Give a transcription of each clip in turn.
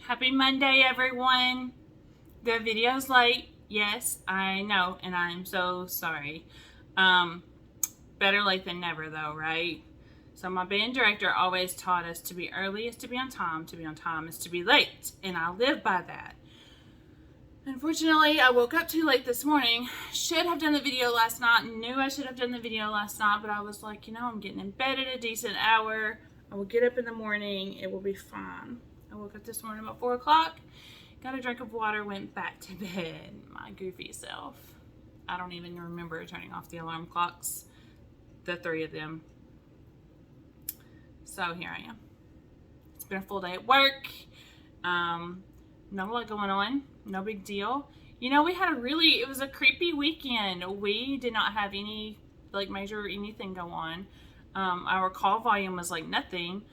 Happy Monday, everyone. The video's late. Yes, I know, and I'm so sorry. Better late than never, though, right? So my band director always taught us to be early is to be on time is to be late, and I live by that. Unfortunately, I woke up too late this morning. Should have done the video last night. Knew I should have done the video last night, but I was like, I'm getting in bed at a decent hour. I will get up in the morning. It will be fine. I woke up this morning about 4 o'clock, got a drink of water, went back to bed. My goofy self. I don't even remember turning off the alarm clocks, the 3 of them. So here I am. It's been a full day at work. Not a lot going on. No big deal. We had it was a creepy weekend. We did not have any major anything go on. Our call volume was like nothing.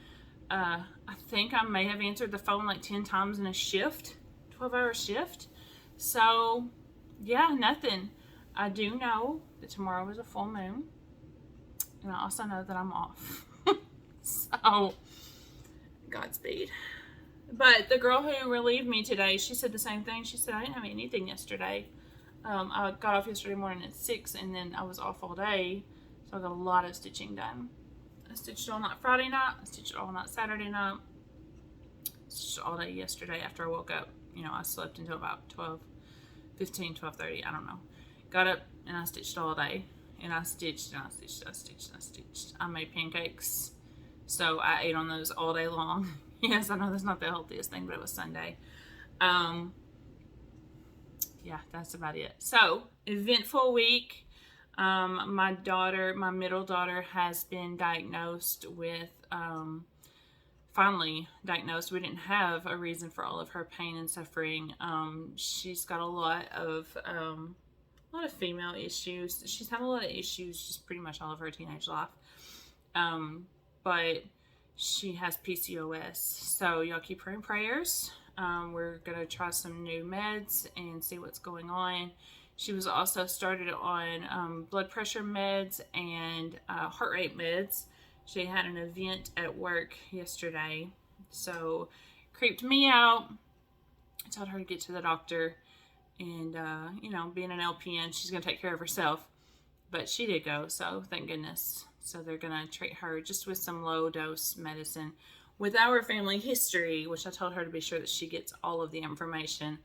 I think I may have answered the phone like 10 times in a shift, 12-hour shift. So, yeah, nothing. I do know that tomorrow is a full moon. And I also know that I'm off. So, Godspeed. But the girl who relieved me today, she said the same thing. She said, I didn't have anything yesterday. I got off yesterday morning at 6, and then I was off all day. So I got a lot of stitching done. I stitched all night Friday night. I stitched all night Saturday night. Stitched all day yesterday after I woke up. I slept until about 12:30, I don't know. Got up and I stitched all day. And I stitched and I stitched and I stitched and I stitched. I made pancakes. So I ate on those all day long. Yes, I know that's not the healthiest thing, but it was Sunday. Yeah, that's about it. So, eventful week. My middle daughter has been diagnosed with, finally diagnosed. We didn't have a reason for all of her pain and suffering. She's got a lot of female issues. She's had a lot of issues just pretty much all of her teenage life. But she has PCOS. So y'all keep her in prayers. We're going to try some new meds and see what's going on. She was also started on blood pressure meds and heart rate meds. She had an event at work yesterday, so creeped me out. I told her to get to the doctor, and being an LPN, she's going to take care of herself, but she did go, so thank goodness. So they're going to treat her just with some low dose medicine. With our family history, which I told her to be sure that she gets all of the information,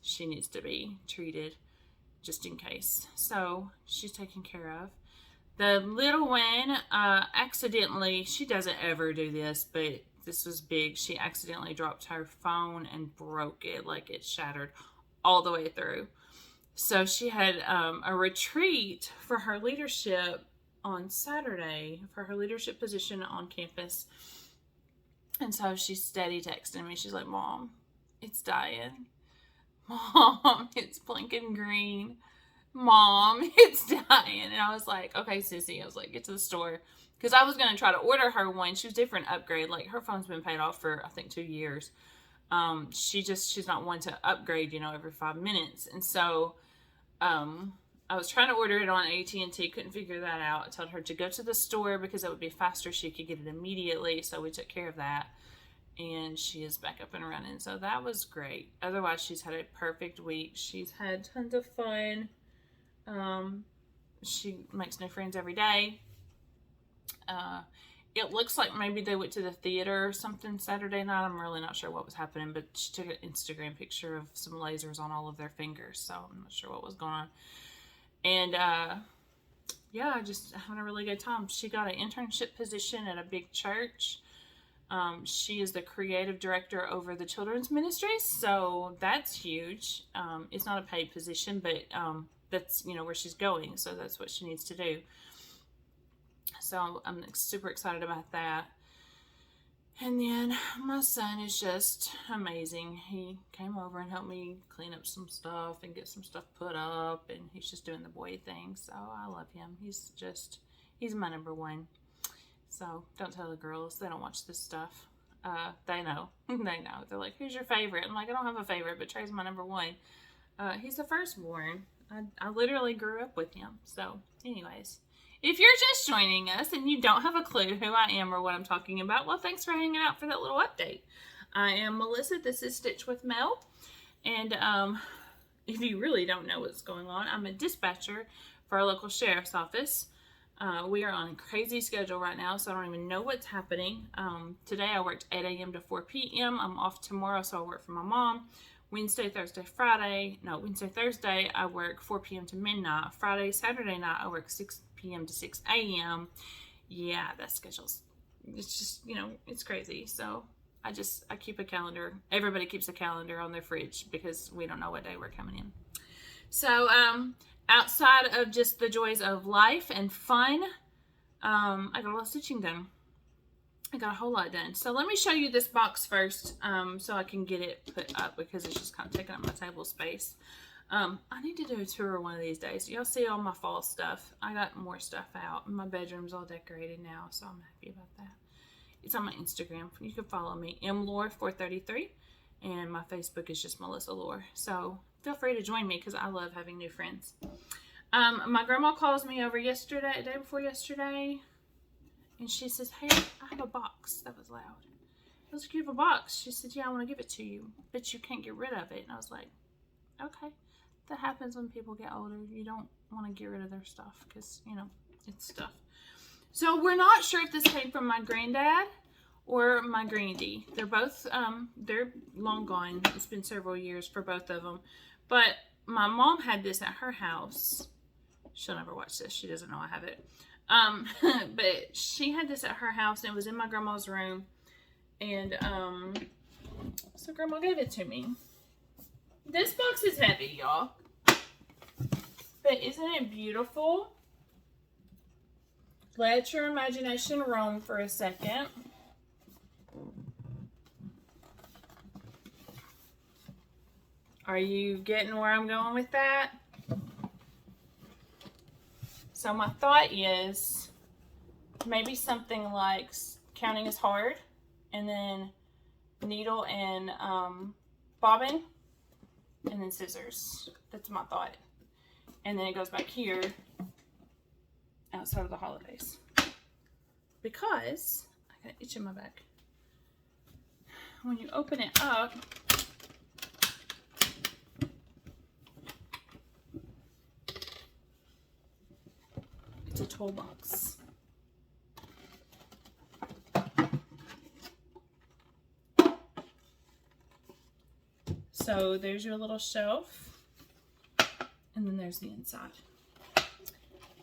she needs to be treated just in case. So she's taken care of. The little one, accidentally, she doesn't ever do this, but this was big. She accidentally dropped her phone and broke it, like it shattered all the way through. So she had a retreat for her leadership on Saturday, for her leadership position on campus. And so she's steady texting me. She's like, Mom, it's dying. Mom, it's blinking green. Mom, it's dying. And I was like, okay, sissy. I was like, get to the store. Because I was going to try to order her one. She was different upgrade. Like, her phone's been paid off for, I think, 2 years. She's not one to upgrade, every 5 minutes. And so, I was trying to order it on AT&T, couldn't figure that out. I told her to go to the store because it would be faster. She could get it immediately, so we took care of that. And she is back up and running, so that was great. Otherwise, she's had a perfect week. She's had tons of fun. She makes new friends every day. It looks like maybe they went to the theater or something Saturday night. I'm really not sure what was happening, but she took an Instagram picture of some lasers on all of their fingers, so I'm not sure what was going on. And, yeah, just having a really good time. She got an internship position at a big church. She is the creative director over the children's ministries, so that's huge. It's not a paid position, but that's, where she's going, so that's what she needs to do. So I'm super excited about that. And then my son is just amazing. He came over and helped me clean up some stuff and get some stuff put up, and he's just doing the boy thing. So I love him. He's my number one. So don't tell the girls. They don't watch this stuff. They know. They know. They're like, who's your favorite? I'm like, I don't have a favorite, but Trey's my number one. He's the firstborn. I literally grew up with him. So anyways, If you're just joining us and you don't have a clue who I am or what I'm talking about, well, thanks for hanging out for that little update. I am Melissa. This is Stitch with Mel. And if you really don't know what's going on, I'm a dispatcher for our local sheriff's office. We are on a crazy schedule right now, so I don't even know what's happening. Today I worked 8 a.m. to 4 p.m. I'm off tomorrow, so I work for my mom. Wednesday, Thursday, Thursday, I work 4 p.m. to midnight. Friday, Saturday night, I work 6 p.m. to 6 a.m. Yeah, that schedule's, it's just, it's crazy. So I keep a calendar. Everybody keeps a calendar on their fridge because we don't know what day we're coming in. So, outside of just the joys of life and fun, I got a lot of stitching done. I got a whole lot done. So let me show you this box first, so I can get it put up because it's just kind of taking up my table space. I need to do a tour one of these days. Y'all see all my fall stuff. I got more stuff out. My bedroom's all decorated now, so I'm happy about that. It's on my Instagram. You can follow me, mlore433, and my Facebook is just Melissa Lore. So feel free to join me because I love having new friends. My grandma calls me over yesterday, the day before yesterday, and she says, "Hey, I have a box." That was loud. I was like, "You have a box?" She said, "Yeah, I want to give it to you, but you can't get rid of it." And I was like, "Okay." That happens when people get older. You don't want to get rid of their stuff because, it's stuff. So we're not sure if this came from my granddad or my grandy. They're both, they're long gone. It's been several years for both of them. But my mom had this at her house. She'll never watch this. She doesn't know I have it. But she had this at her house and it was in my grandma's room. And, so grandma gave it to me. This box is heavy, y'all. But isn't it beautiful? Let your imagination roam for a second. Are you getting where I'm going with that? So my thought is maybe something like counting is hard, and then needle and bobbin, and then scissors. That's my thought. And then it goes back here outside of the holidays. Because I got an itch in my back. When you open it up, it's a toolbox. So there's your little shelf. And then there's the inside.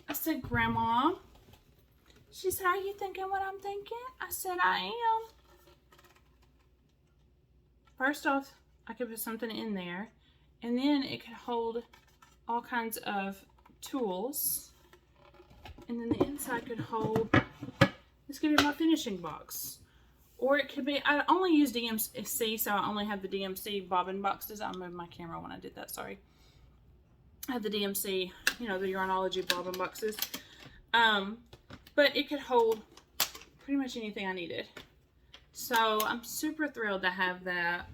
I said, "Grandma." She said, "Are you thinking what I'm thinking?" I said, "I am." First off, I could put something in there. And then it could hold all kinds of tools. And then the inside could hold, this could be my finishing box. Or it could be, I only use DMC, so I only have the DMC bobbin boxes. I moved my camera when I did that, sorry. I have the DMC, the Yarnology bobbin boxes. But it could hold pretty much anything I needed. So I'm super thrilled to have that.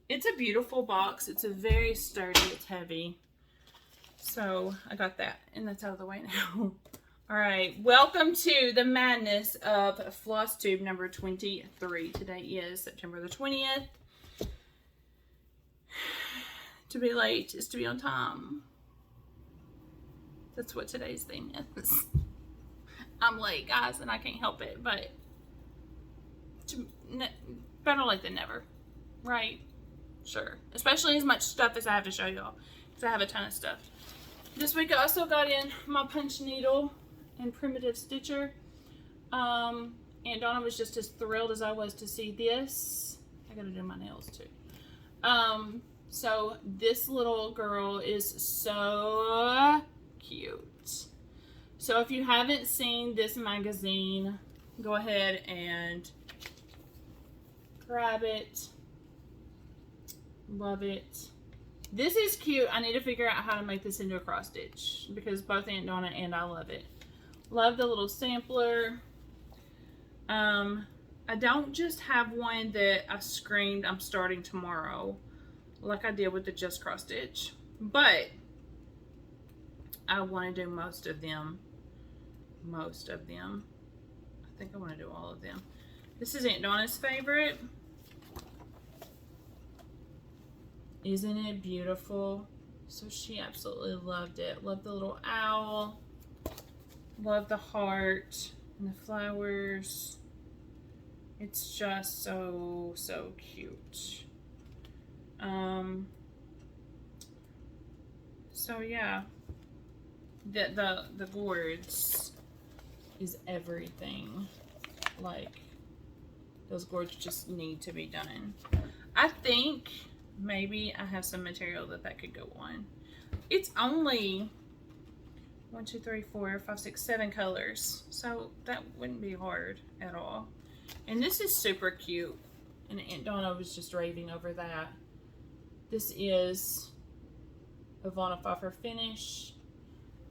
It's a beautiful box. It's a very sturdy, it's heavy. So I got that, and that's out of the way now. All right, welcome to the madness of Flosstube number 23. Today is September the 20th. To be late is to be on time. That's what today's theme is. I'm late, guys, and I can't help it, but better late than never, right? Sure. Especially as much stuff as I have to show y'all, because I have a ton of stuff. This week I also got in my punch needle and primitive stitcher. And Donna was just as thrilled as I was to see this. I gotta do my nails too. So this little girl is so cute. So if you haven't seen this magazine, go ahead and grab it. Love it. This is cute. I need to figure out how to make this into a cross stitch because both Aunt Donna and I love it. Love the little sampler. I don't just have one that I screamed I'm starting tomorrow like I did with the Just Cross Stitch, but I want to do most of them. I think I want to do all of them. This is Aunt Donna's favorite. Isn't it beautiful? So she absolutely loved it. Loved the little owl. Loved the heart and the flowers. It's just so, so cute. So yeah, the gourds is everything. Like, those gourds just need to be done. I think maybe I have some material that could go on. It's only 1, 2, 3, 4, 5, 6, 7 colors, so that wouldn't be hard at all. And this is super cute, and Aunt Donna was just raving over that. This is a Ivana Pfeiffer finish,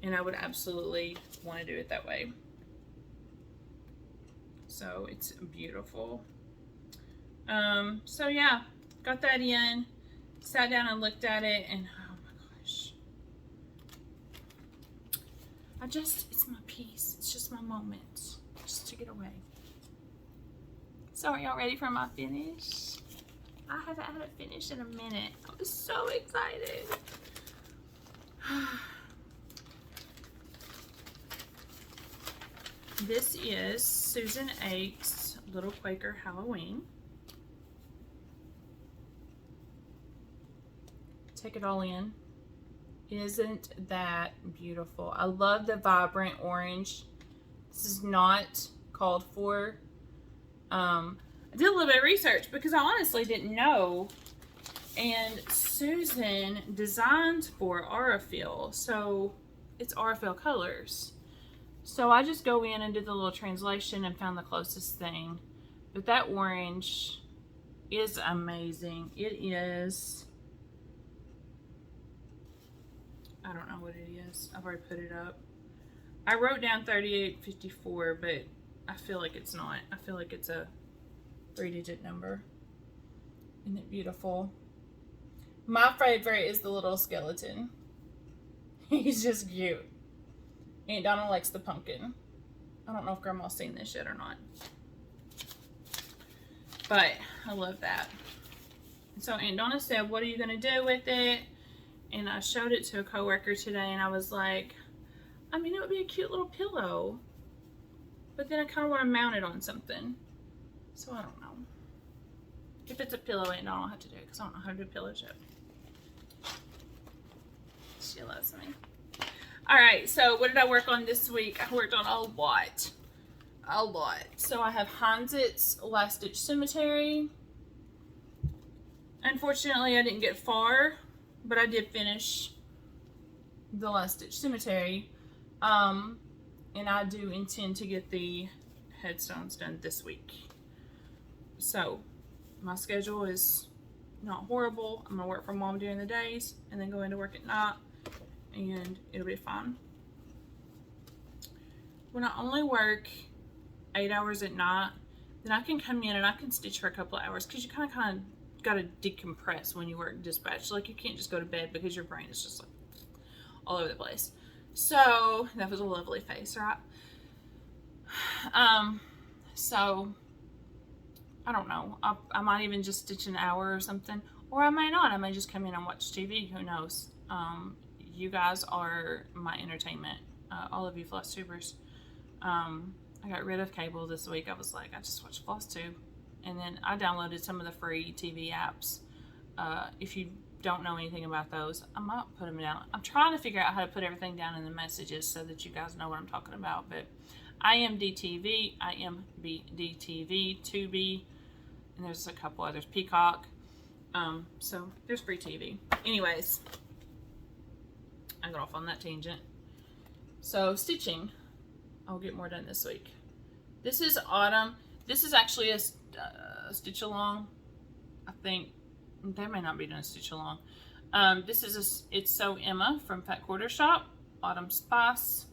and I would absolutely want to do it that way. So it's beautiful. So yeah, got that in, sat down and looked at it, and oh my gosh. It's my piece. It's just my moment, just to get away. So are y'all ready for my finish? I haven't had it finished in a minute. I was so excited. This is Susan Ake's Little Quaker Halloween. Take it all in. Isn't that beautiful? I love the vibrant orange. This is not called for. I did a little bit of research because I honestly didn't know. And Susan designed for Aurifil, so it's Aurifil colors. So I just go in and did the little translation and found the closest thing. But that orange is amazing. It is, I don't know what it is. I've already put it up. I wrote down 3854, but I feel like it's not. I feel like it's a 3-digit number. Isn't it beautiful? My favorite is the little skeleton. He's just cute. Aunt Donna likes the pumpkin. I don't know if Grandma's seen this yet or not. But I love that. So Aunt Donna said, what are you going to do with it? And I showed it to a coworker today, and I was like, I mean, it would be a cute little pillow. But then I kind of want to mount it on something. So I don't know. If it's a pillow, Aunt Donna will have to do it because I don't know how to do pillows yet. She loves me. Alright, so what did I work on this week? I worked on a lot. A lot. So I have Hansitz's Last Stitch Cemetery. Unfortunately, I didn't get far, but I did finish the Last Stitch Cemetery. And I do intend to get the headstones done this week. So my schedule is not horrible. I'm going to work from home during the days and then go into work at night, and it'll be fine. When I only work 8 hours at night, then I can come in and I can stitch for a couple of hours, because you kind of got to decompress when you work dispatch. Like, you can't just go to bed because your brain is just like all over the place. So that was a lovely face, right? So I don't know. I might even just stitch an hour or something, or I may not. I may just come in and watch TV. Who knows? You guys are my entertainment. All of you Flosstubers. I got rid of cable this week. I was like, I just watch Flosstube. And then I downloaded some of the free TV apps. If you don't know anything about those, I might put them down. I'm trying to figure out how to put everything down in the messages so that you guys know what I'm talking about. But IMDTV, IMBDTV, Tubi, and there's a couple others, Peacock. So there's free TV. Anyways, I got off on that tangent. So stitching, I'll get more done this week. This is Autumn. This is actually a stitch along. I think they may not be doing a stitch along. This is It's So Emma from Fat Quarter Shop. Autumn Spice.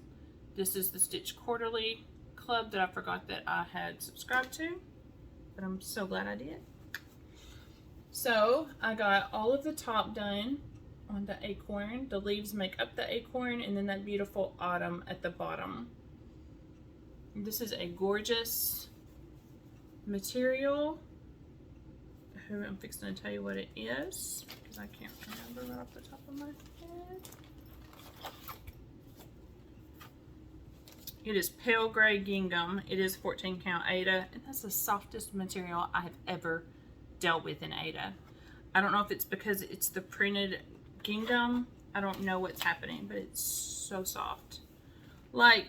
This is the Stitch Quarterly Club that I forgot that I had subscribed to, but I'm so glad I did. So I got all of the top done on the acorn. The leaves make up the acorn, and then that beautiful autumn at the bottom. This is a gorgeous material. who I'm fixing to tell you what it is, because I can't remember right off the top of my head. It is pale gray gingham. It is 14 count Aida, and that's the softest material I have ever dealt with in Aida. I don't know if it's because it's the printed gingham. I don't know what's happening, but it's so soft. Like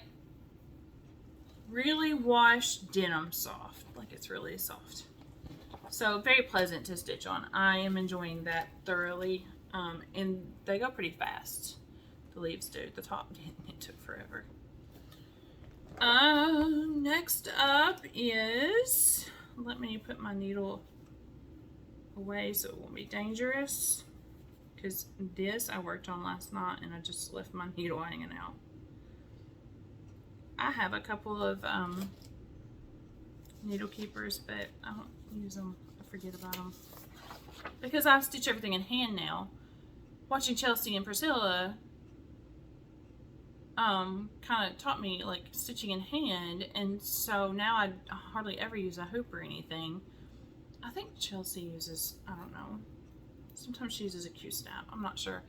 really washed denim soft. Like it's really soft. So very pleasant to stitch on. I am enjoying that thoroughly. And they go pretty fast. The leaves do. The top didn't. It took forever. Next up is, let me put my needle away so it won't be dangerous, because this I worked on last night and I just left my needle hanging out. I have a couple of needle keepers, but I don't use them. I forget about them because I stitch everything in hand now. Watching Chelsea and Priscilla kind of taught me like stitching in hand, and so now I hardly ever use a hoop or anything. I think Chelsea uses, I don't know, sometimes she uses a Q-snap, I'm not sure.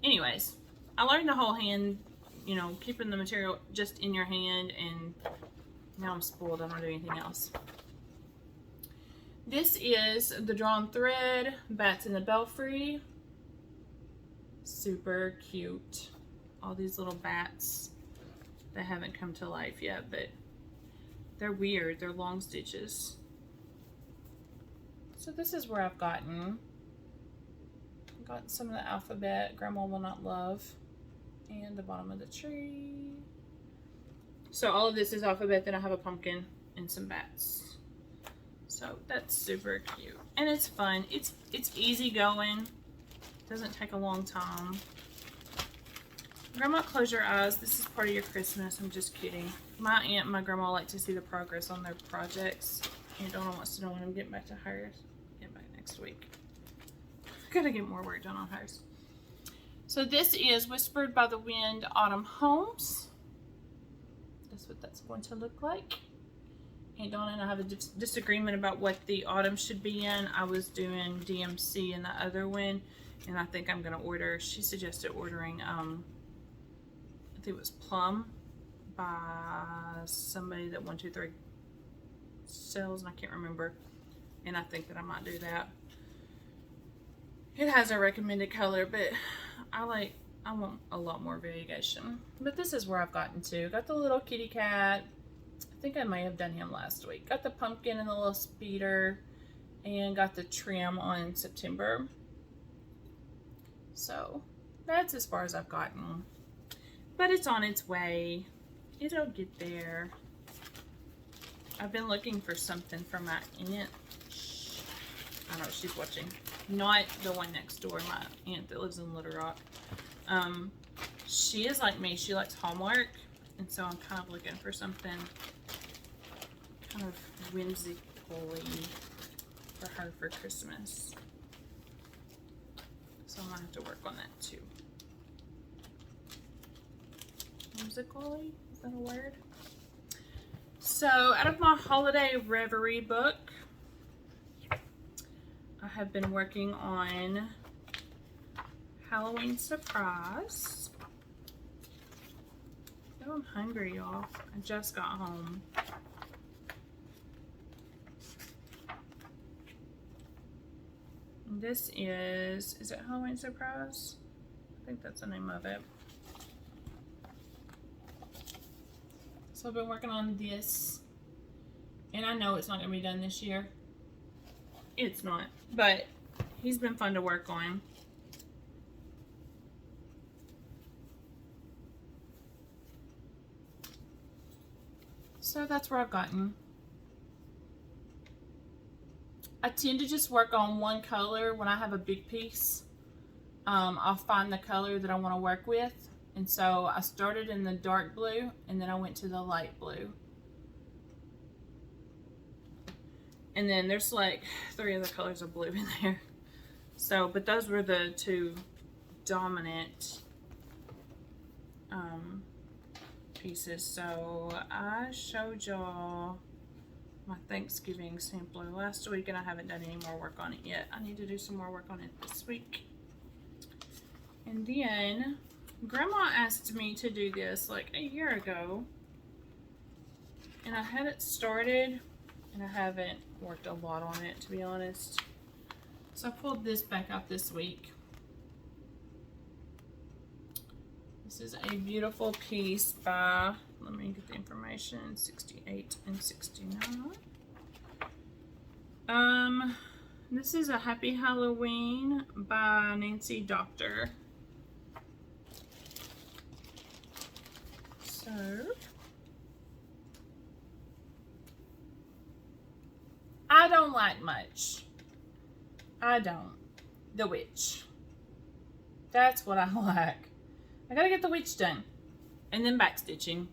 Anyways, I learned the whole hand, you know, keeping the material just in your hand, and now I'm spoiled. I don't do anything else. This is the Drawn Thread Bats in the Belfry. Super cute. All these little bats. They haven't come to life yet, but they're weird. They're long stitches. So this is where I've gotten some of the alphabet, Grandma Will Not Love, and the bottom of the tree. So all of this is alphabet. Then I have a pumpkin and some bats. So that's super cute. And it's fun. It's easy going. Doesn't take a long time. Grandma, close your eyes. This is part of your Christmas. I'm just kidding. My aunt and my grandma like to see the progress on their projects. And Donna wants to know when I'm getting back to hers. Get back next week. Gotta get more work done on hers. So this is Whispered by the Wind Autumn Homes. That's what that's going to look like. And Donna and I have a disagreement about what the autumn should be in. I was doing DMC in the other one, and I think I'm gonna order, she suggested ordering I think it was Plum by somebody that 123 sells, and I can't remember, and I think that I might do that. It has a recommended color, but I want a lot more variegation. But this is where I've gotten to. Got the little kitty cat. I think I may have done him last week. Got the pumpkin and the little speeder, and got the trim on September. So that's as far as I've gotten. But it's on its way. It'll get there. I've been looking for something for my aunt. I know she's watching. Not the one next door, my aunt that lives in Little Rock. She is like me. She likes Hallmark. And so I'm kind of looking for something kind of whimsically for her for Christmas. So I'm going to have to work on that too. Whimsically? Is that a word? So out of my holiday reverie book, I have been working on Halloween Surprise. Oh, I'm hungry, y'all. I just got home. This is it Halloween Surprise? I think that's the name of it. So I've been working on this, and I know it's not going to be done this year. It's not, but he's been fun to work on. So that's where I've gotten. I tend to just work on one color when I have a big piece. I'll find the color that I want to work with. And so I started in the dark blue, and then I went to the light blue. And then there's like 3 other colors of blue in there. So, but those were the 2 dominant pieces. So I showed y'all my Thanksgiving sampler last week, and I haven't done any more work on it yet. I need to do some more work on it this week. And then Grandma asked me to do this like a year ago, and I had it started, and I haven't worked a lot on it, to be honest. So I pulled this back out this week. This is a beautiful piece by, let me get the information, 68 and 69. This is a Happy Halloween by Nancy Doctor. So, I don't like much. I don't. The witch. That's what I like. I gotta get the witch done. And then backstitching.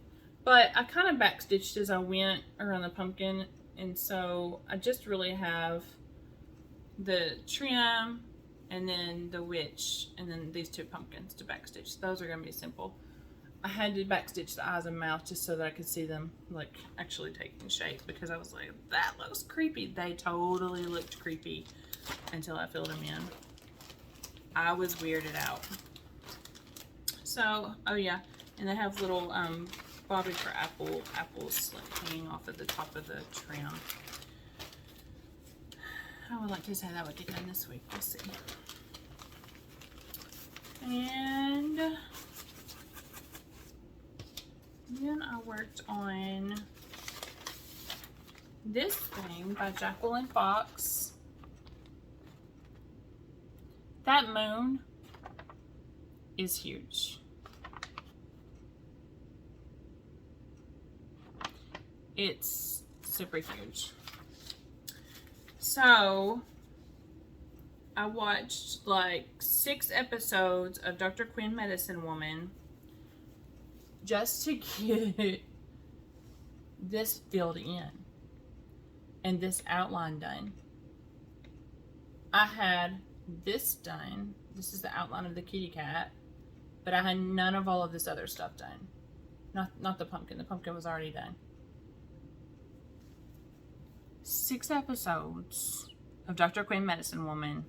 But I kind of backstitched as I went around the pumpkin. And so I just really have the trim and then the witch and then these two pumpkins to backstitch. Those are gonna be simple. I had to backstitch the eyes and mouth just so that I could see them like actually taking shape, because I was like, that looks creepy. They totally looked creepy until I filled them in. I was weirded out. So, oh yeah, and they have little bobby for apples like hanging off at the top of the trim. I would like to say that would get done this week. We'll see. And then I worked on this thing by Jacqueline Fox. That moon is huge. It's super huge. So I watched like 6 episodes of Dr. Quinn Medicine Woman just to get this filled in and this outline done. I had this done. This is the outline of the kitty cat, but I had none of all of this other stuff done. Not the pumpkin. The pumpkin was already done. 6 episodes of Dr. Quinn Medicine Woman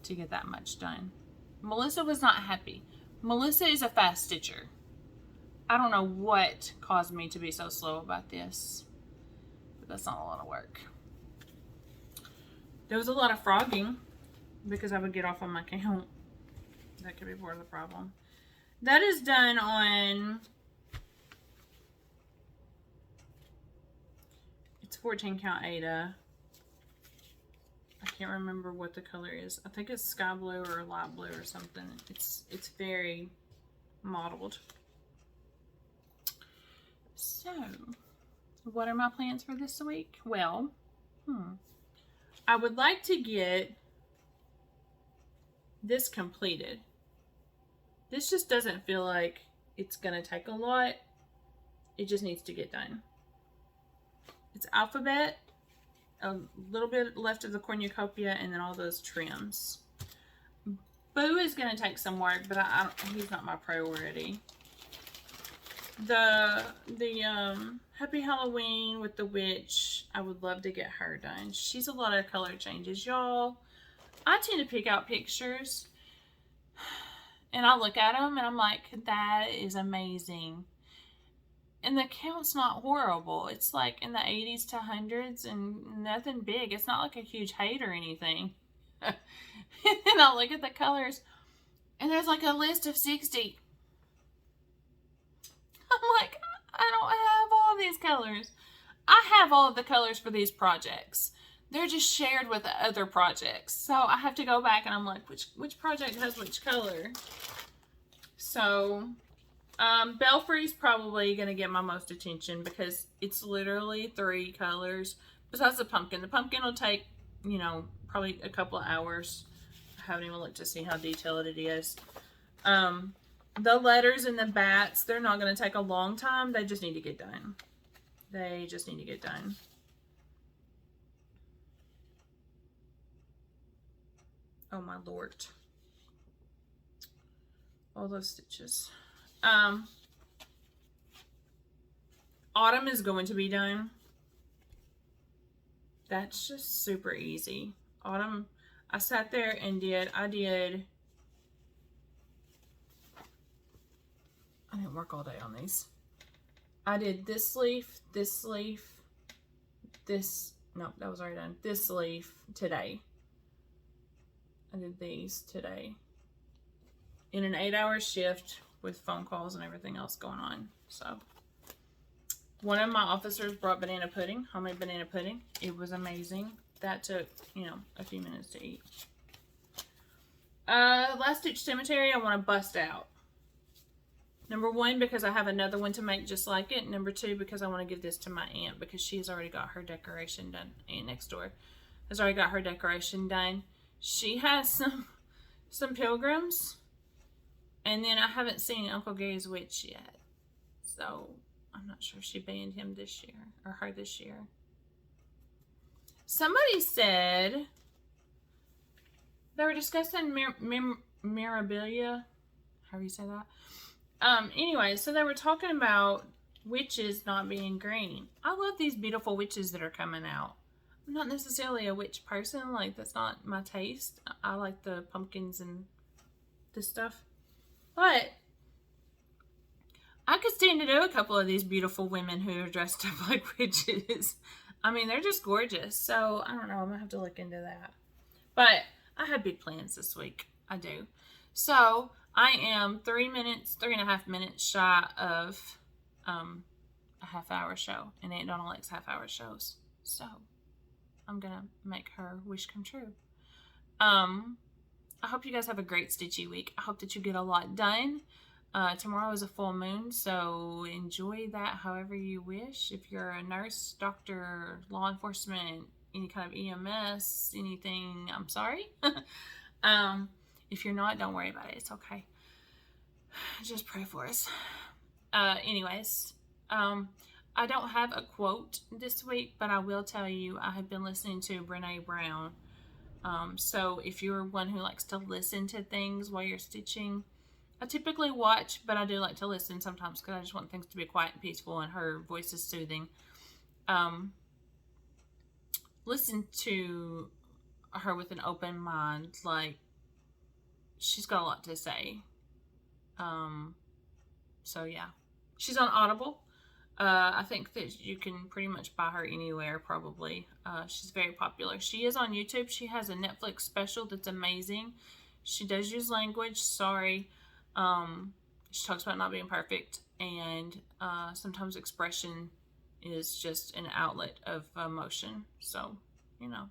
to get that much done. Melissa was not happy. Melissa is a fast stitcher. I don't know what caused me to be so slow about this, but that's not a lot of work. There was a lot of frogging because I would get off on my count. That could be part of the problem. That is done on, it's 14 count Aida. I can't remember what the color is. I think it's sky blue or light blue or something. It's very mottled. So, what are my plans for this week? Well, I would like to get this completed. This just doesn't feel like it's gonna take a lot. It just needs to get done. It's alphabet, a little bit left of the cornucopia, and then all those trims. Boo is gonna take some work, but he's not my priority. The Happy Halloween with the witch, I would love to get her done. She's a lot of color changes, y'all. I tend to pick out pictures and I look at them and I'm like, that is amazing. And the count's not horrible. It's like in the 80s to 100s and nothing big. It's not like a huge hate or anything. And I look at the colors and there's like a list of 60. I'm like, I don't have all these colors. I have all of the colors for these projects. They're just shared with other projects. So I have to go back and I'm like, which project has which color? So, Belfry's probably going to get my most attention because it's literally 3 colors. Besides the pumpkin. The pumpkin will take, you know, probably a couple of hours. I haven't even looked to see how detailed it is. The letters and the bats, they're not going to take a long time. They just need to get done. They just need to get done. Oh my Lord. All those stitches. Autumn is going to be done. that's just super easy. Autumn, I sat there and I didn't work all day on these. I did this leaf, no, that was already done. This leaf today. I did these today. In an 8-hour shift with phone calls and everything else going on. So, one of my officers brought banana pudding, homemade banana pudding. It was amazing. That took, you know, a few minutes to eat. Last Stitch Cemetery, I want to bust out. Number 1, because I have another one to make just like it. Number 2, because I want to give this to my aunt because she's already got her decoration done. Aunt next door has already got her decoration done. She has some pilgrims. And then I haven't seen Uncle Gary's witch yet. So I'm not sure if she banned him this year or her this year. Somebody said they were discussing memorabilia. How do you say that? Anyway, so they were talking about witches not being green. I love these beautiful witches that are coming out. I'm not necessarily a witch person. Like, that's not my taste. I like the pumpkins and this stuff. But I could stand to do a couple of these beautiful women who are dressed up like witches. I mean, they're just gorgeous. So, I don't know. I'm going to have to look into that. But I have big plans this week. I do. So, I am 3.5 minutes shy of a half-hour show. And Aunt Donna likes half-hour shows. So, I'm going to make her wish come true. I hope you guys have a great stitchy week. I hope that you get a lot done. Tomorrow is a full moon, so enjoy that however you wish. If you're a nurse, doctor, law enforcement, any kind of EMS, anything, I'm sorry. If you're not, don't worry about it. It's okay. Just pray for us. Anyways, I don't have a quote this week, but I will tell you I have been listening to Brene Brown. So if you're one who likes to listen to things while you're stitching, I typically watch, but I do like to listen sometimes because I just want things to be quiet and peaceful and her voice is soothing. Listen to her with an open mind. Like, she's got a lot to say. So yeah, she's on Audible. I think that you can pretty much buy her anywhere, probably. She's very popular. She is on YouTube. She has a Netflix special that's amazing. She does use language. Sorry. She talks about not being perfect. And sometimes expression is just an outlet of emotion. So, you know,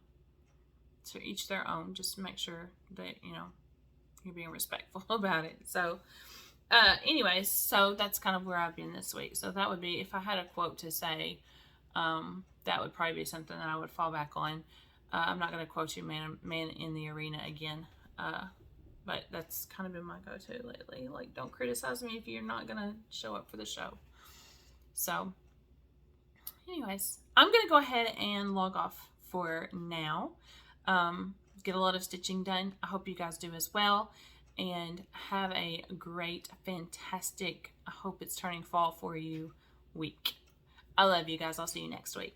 to each their own. Just make sure that, you know, you're being respectful about it. So, anyways, so that's kind of where I've been this week. So that would be, if I had a quote to say, that would probably be something that I would fall back on. I'm not going to quote you man in the arena again. But that's kind of been my go-to lately. Like, don't criticize me if you're not going to show up for the show. So, anyways, I'm going to go ahead and log off for now. Get a lot of stitching done. I hope you guys do as well. And have a great, fantastic, I hope it's turning fall for you, week. I love you guys. I'll see you next week.